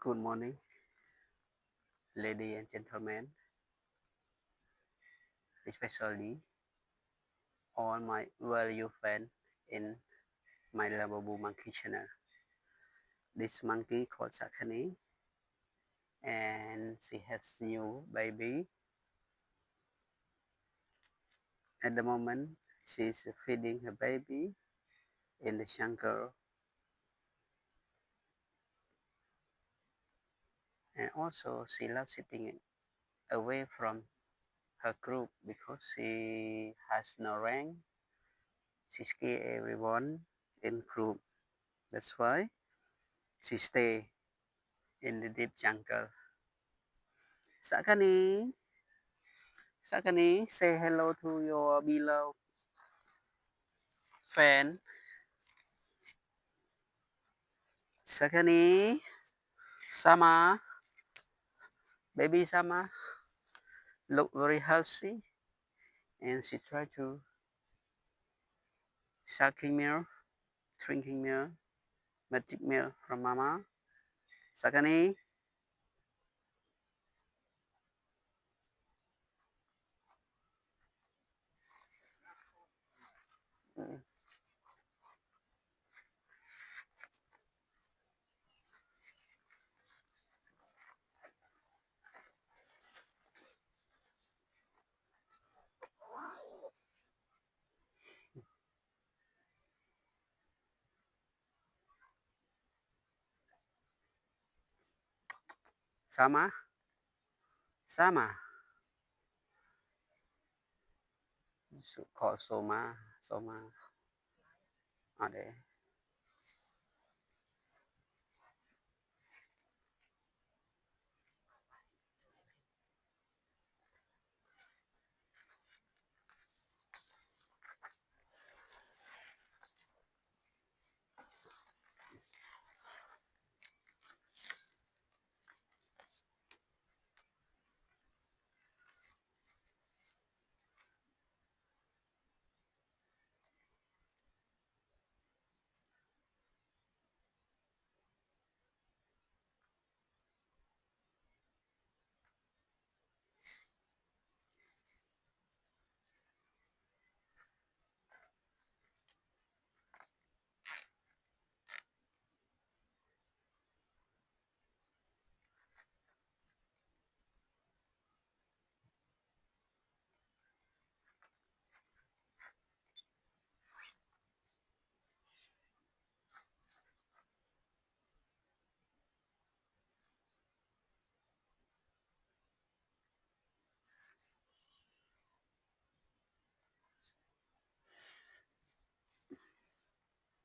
Good morning, ladies and gentlemen, especially all my value fans in my lovable monkey channel. This monkey called Sakani, and she has new baby. At the moment, she's feeding her baby in the jungle, and also she loves sitting away from her group because she has no rank. She scares everyone in group. That's why she stay in the deep jungle. Sakani, Sakani, say hello to your beloved fan. Sakani, Sama, baby Sama, look very healthy, and she try to sucking milk, drinking milk, magic milk from mama. Sakani, mm, Sama, Sama, call Soma, Soma, ở đây,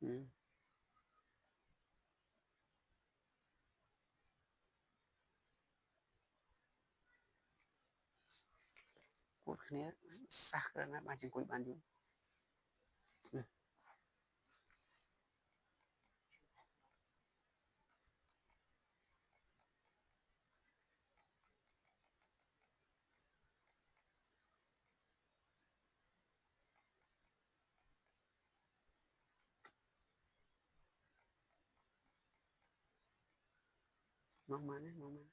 ừ. Cútគ្នាសះក្រណាស់បានជង្គុយបានយូរមកមកណាមកមក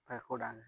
phải cô đang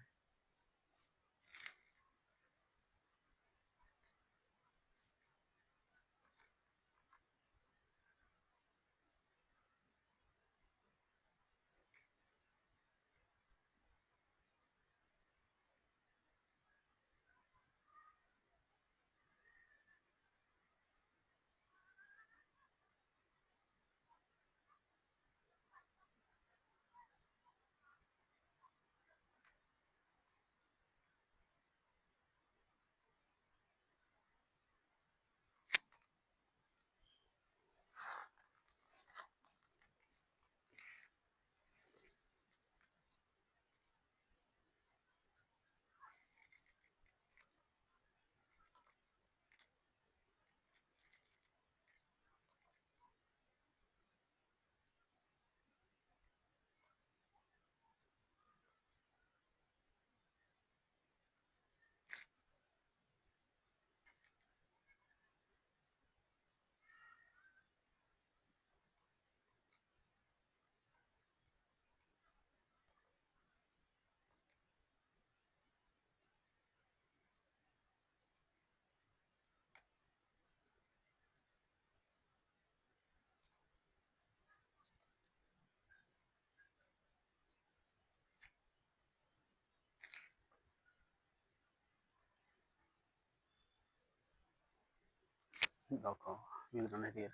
đâu có như nó này tiền